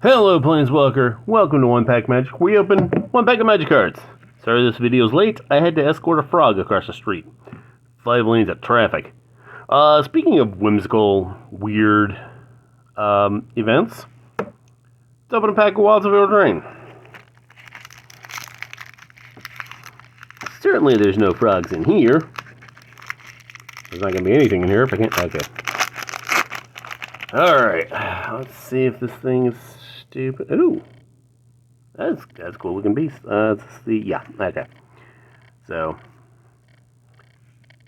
Hello Planeswalker, welcome to One Pack Magic. We open one pack of Magic cards. Sorry this video's late, I had to escort a frog across the street. 5 lanes of traffic. Speaking of whimsical, weird, events, let's open a pack of Wilds of Eldraine. Certainly there's no frogs in here. There's not going to be anything in here if I can't... Okay. Alright, let's see if this thing is stupid. Ooh! That's cool looking beast. Let's see. Yeah, okay. So,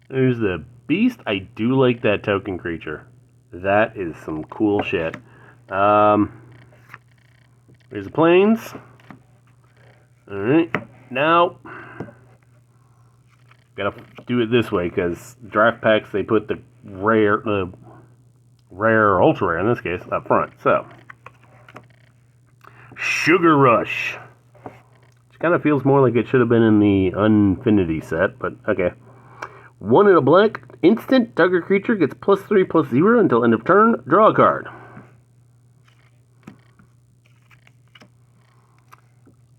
there's the beast. I do like that token creature. That is some cool shit. There's the planes. Alright, now, gotta do it this way, because draft packs, they put the rare or ultra rare in this case up front. So, Sugar Rush, which kind of feels more like it should have been in the Unfinity set, but okay. 1 in a black, instant, target creature gets +3/+0 until end of turn. Draw a card.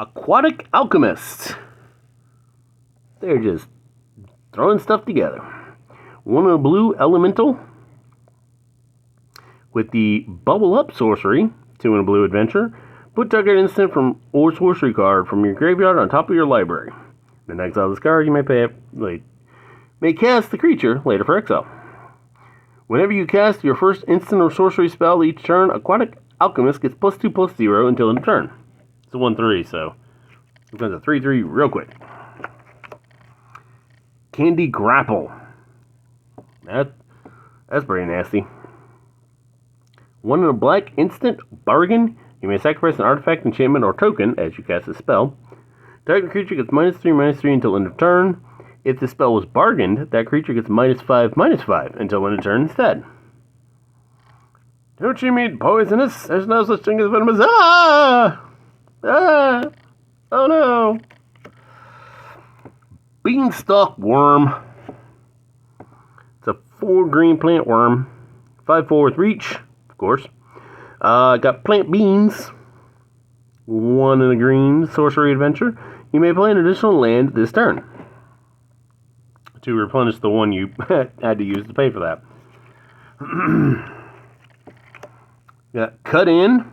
Aquatic Alchemist. They're just throwing stuff together. 1 in a blue, Elemental. With the Bubble Up sorcery, 2 in a blue adventure, put target instant from or sorcery card from your graveyard on top of your library. Then exile this card, you may cast the creature later for exile. Whenever you cast your first instant or sorcery spell each turn, Aquatic Alchemist gets +2/+0 until end of turn. It's a 1/3, so it becomes a 3/3 real quick. Candy Grapple. That's pretty nasty. 1 in a black, instant, bargain. You may sacrifice an artifact, enchantment, or token as you cast a spell. Target creature gets -3/-3 until end of turn. If the spell was bargained, that creature gets -5/-5 until end of turn instead. Don't you mean poisonous? There's no such thing as venomous. Ah! Ah! Oh no! Beanstalk Worm. It's a 4 green plant worm. 5/4 with reach. Of course. Got plant beans. 1 in a green sorcery adventure. You may play an additional land this turn to replenish the one you had to use to pay for that. Got Cut In.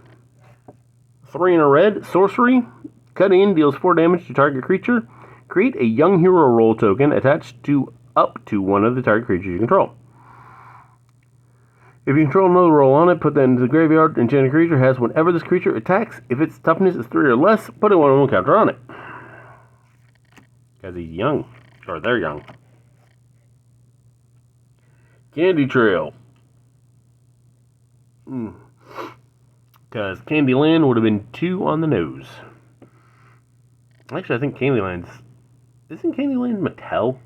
3 in a red sorcery. Cut In deals 4 damage to target creature. Create a Young Hero Role token attached to up to 1 of the target creatures you control. If you control another roll on it, put that into the graveyard. Enchanted creature has whenever this creature attacks, if its toughness is 3 or less, put a 1/1 counter on it. Because he's young. Or they're young. Candy Trail. Because Candyland would have been 2 on the nose. Actually, I think isn't Candyland Mattel?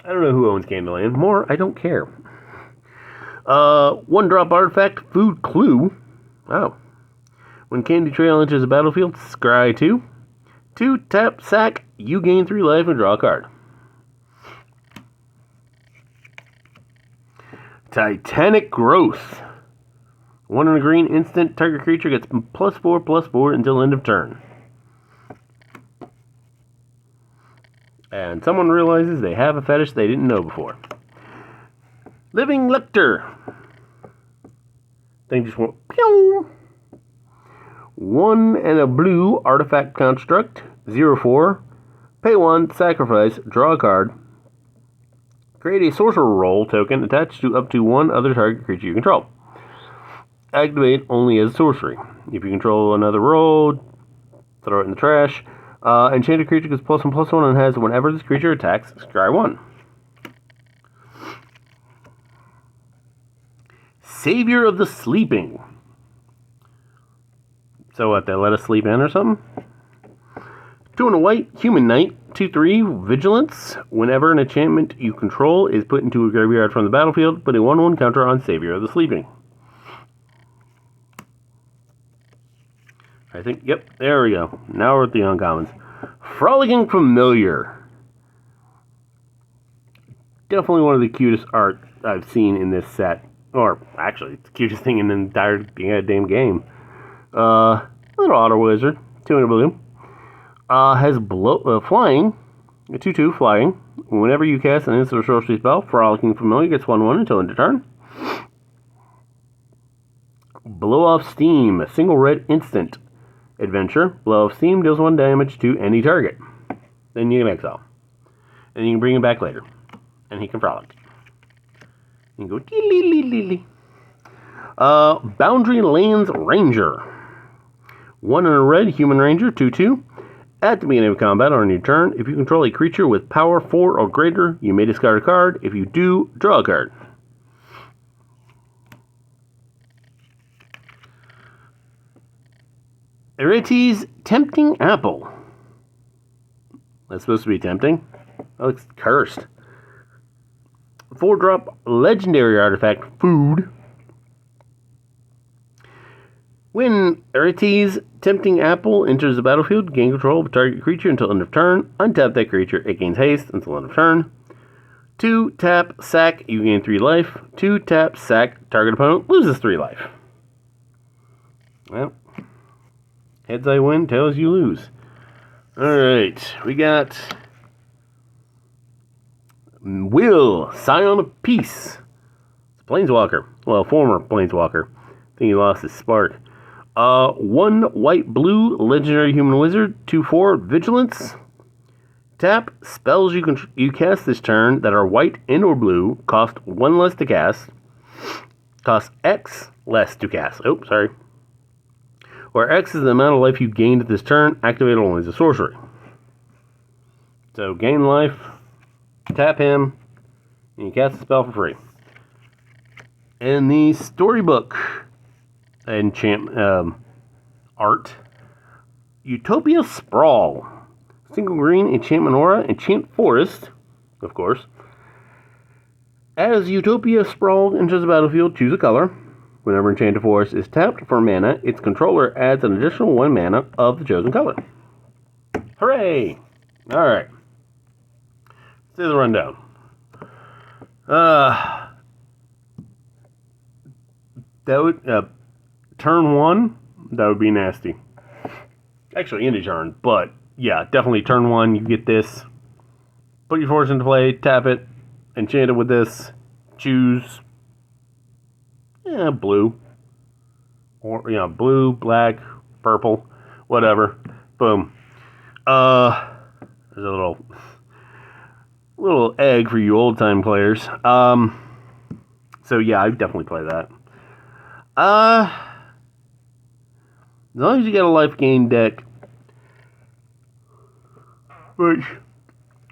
I don't know who owns Candyland. More, I don't care. 1-drop artifact, Food Clue. Oh. When Candy Trail enters the battlefield, scry 2. 2, tap, sack, you gain 3 life and draw a card. Titanic Growth. 1 in a green, instant, target creature gets +4/+4 until end of turn. And someone realizes they have a fetish they didn't know before. Living Lecter. Thing just went pew! 1 and a blue artifact construct. 0/4. Pay 1, sacrifice, draw a card. Create a sorcerer role token attached to up to 1 other target creature you control. Activate only as sorcery. If you control another role, throw it in the trash. Enchanted creature gets +1/+1 and has whenever this creature attacks, scry 1. Savior of the Sleeping. So what, they let us sleep in or something? 2 in a white, Human Knight. 2/3, Vigilance. Whenever an enchantment you control is put into a graveyard from the battlefield, put a 1/1 counter on Savior of the Sleeping. I think, yep, there we go. Now we're at the uncommons. Frolicking Familiar. Definitely one of the cutest art I've seen in this set. Or, actually, it's the cutest thing in the entire damn game. Little auto wizard, 200 blue. Has flying, a 2/2 flying. Whenever you cast an instant or sorcery spell, Frolicking Familiar gets 1/1 until end of turn. Blow off Steam, a single red instant adventure. Blow off Steam deals 1 damage to any target. Then you can exile. And you can bring him back later. And he can frolic. You can go Boundary Lands Ranger. 1 in a red, human ranger, 2/2. At the beginning of combat or on your turn, if you control a creature with power 4 or greater, you may discard a card. If you do, draw a card. Erites Tempting Apple. That's supposed to be tempting. That looks cursed. 4-drop legendary artifact, food. When Erites Tempting Apple enters the battlefield, gain control of a target creature until end of turn. Untap that creature, it gains haste until end of turn. 2 tap, sack, you gain 3 life. 2 tap, sack, target opponent loses 3 life. Well, heads I win, tails you lose. Alright, we got Will, Scion of Peace. It's a Planeswalker. Well, former Planeswalker. I think he lost his spark. 1 white-blue legendary human wizard, 2/4 vigilance. Tap spells you cast this turn that are white and or blue cost 1 less to cast. Cost X less to cast. Oh, sorry. Where X is the amount of life you gained at this turn, activate only as a sorcery. So gain life, tap him, and you cast the spell for free. And the storybook art, Utopia Sprawl. Single green enchantment aura, enchant forest, of course. As Utopia Sprawl enters the battlefield, choose a color. Whenever Enchanted Forest is tapped for mana, its controller adds an additional 1 mana of the chosen color. Hooray! Alright. Let's do the rundown. That would, turn 1, that would be nasty. Actually, any turn, but yeah, definitely turn 1, you get this. Put your forest into play, tap it, enchant it with this, choose blue. Or, blue, black, purple, whatever. Boom. There's a little egg for you old time players. So yeah, I'd definitely play that. As long as you get a life gain deck, which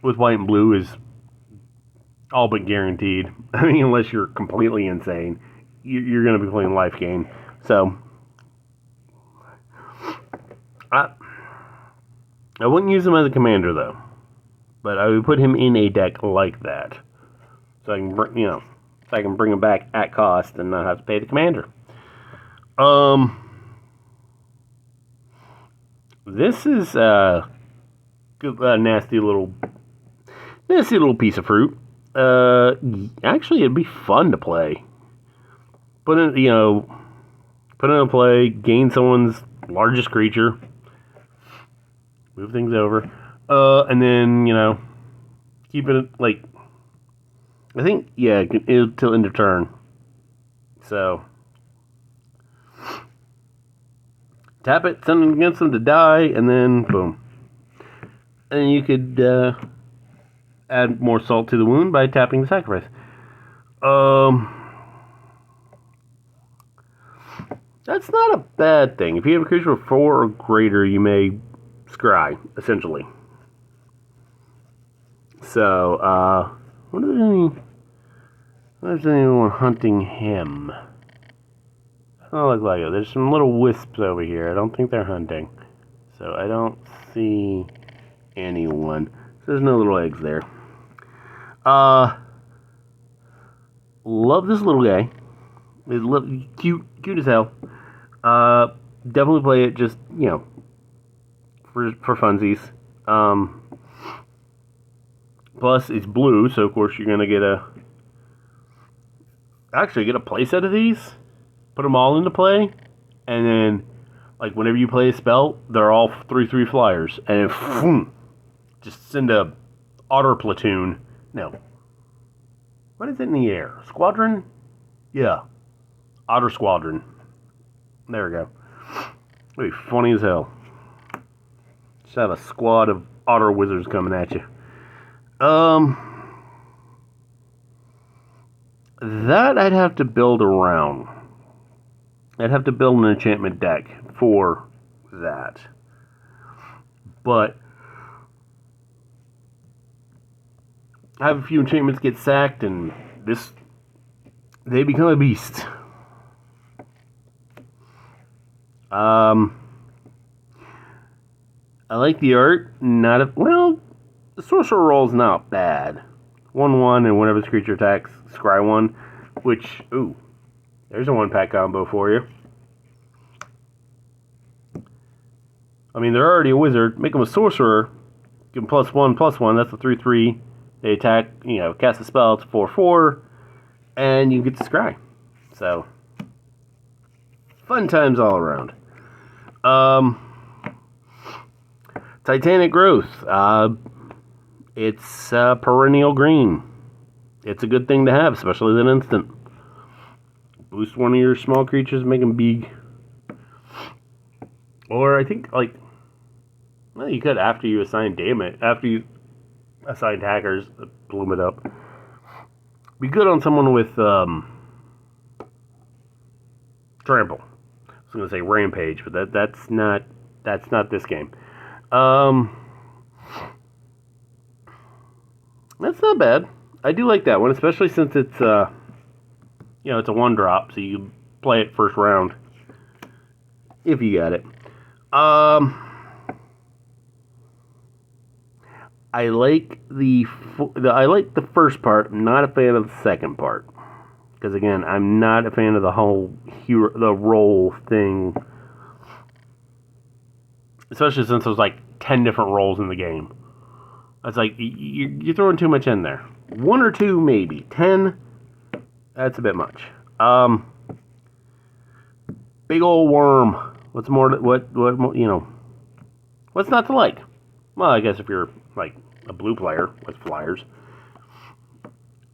with white and blue is all but guaranteed. I mean, unless you're completely insane, you're going to be playing life gain. So, I wouldn't use him as a commander though, but I would put him in a deck like that, so I can bring him back at cost and not have to pay the commander. This is a nasty little piece of fruit. Actually, it'd be fun to play. Put in a play, gain someone's largest creature, move things over, and then keep it like I think till end of turn. So tap it, send it against them to die, and then boom. And you could add more salt to the wound by tapping the sacrifice. That's not a bad thing. If you have a creature with 4 or greater, you may scry, essentially. So, what is anyone hunting him? Oh, look like it. There's some little wisps over here. I don't think they're hunting. So I don't see anyone. So there's no little eggs there. Love this little guy. It's cute as hell. Definitely play it just, for funsies. Plus, it's blue, so of course you're gonna get actually get a playset of these, put them all into play, and then, like, whenever you play a spell, they're all 3/3 flyers, and then, just send a otter platoon. No. What is it in the air? Squadron? Yeah. Otter Squadron. There we go. It'd be funny as hell. Just have a squad of otter wizards coming at you. That I'd have to build around. I'd have to build an enchantment deck for that. But I have a few enchantments get sacked, and they become a beast. I like the art. Well, the sorcerer roll's not bad. 1/1, and whenever this creature attacks, scry 1. Which, ooh, there's a 1-pack combo for you. I mean, they're already a wizard. Make them a sorcerer. Give them +1/+1. That's a 3/3. They attack, cast a spell. It's 4/4. And you get to scry. So, fun times all around. Titanic Growth. It's perennial green. It's a good thing to have, especially as an instant. Boost one of your small creatures, make them big. Or I think, well, you could after you assign damage. After you assign hackers, bloom it up. Be good on someone with trample. I was going to say rampage, but that's not this game. That's not bad. I do like that one, especially since it's it's a 1-drop, so you play it first round if you got it. I like the first part. I'm not a fan of the second part because again, I'm not a fan of the whole the roll thing, especially since there's like 10 different rolls in the game. It's like you're throwing too much in there. 1 or 2 maybe. 10, that's a bit much. Big old worm. What's more? What's not to like? Well, I guess if you're like a blue player with flyers.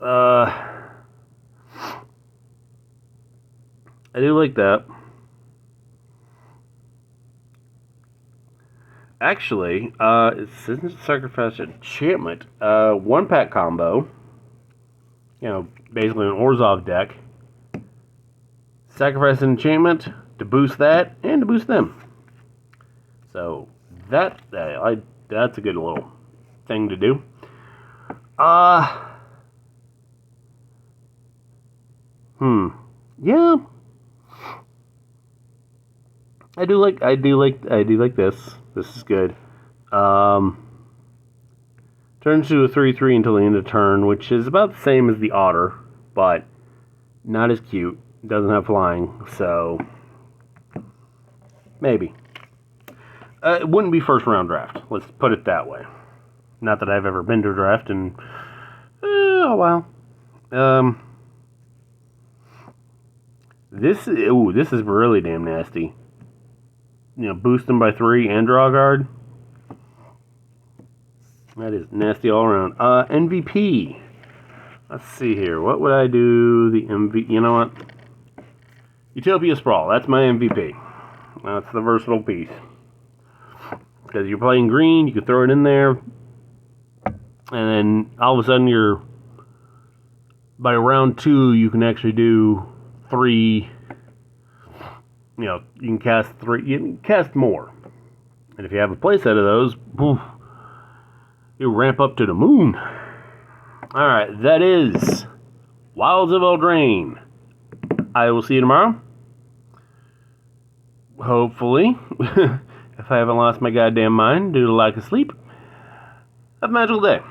I do like that. Actually, it's Sacrifice Enchantment. 1-pack combo. Basically an Orzhov deck. Sacrifice an enchantment to boost that and to boost them. So that's a good little thing to do. Yeah. I do like this. This is good. Turns to a 3/3 until the end of turn, which is about the same as the otter, but not as cute. Doesn't have flying, so maybe. It wouldn't be first round draft. Let's put it that way. Not that I've ever been to a draft in a while. This is really damn nasty. Boost them by 3 and draw a card. That is nasty all around. MVP. Let's see here. What would I do? The MVP. You know what? Utopia Sprawl. That's my MVP. That's the versatile piece. Because you're playing green, you can throw it in there, and then all of a sudden by round 2, you can actually do 3. You can cast 3. You can cast more. And if you have a playset of those, you ramp up to the moon. Alright, that is Wilds of Eldraine. I will see you tomorrow. Hopefully. If I haven't lost my goddamn mind due to lack of sleep. Have a magical day.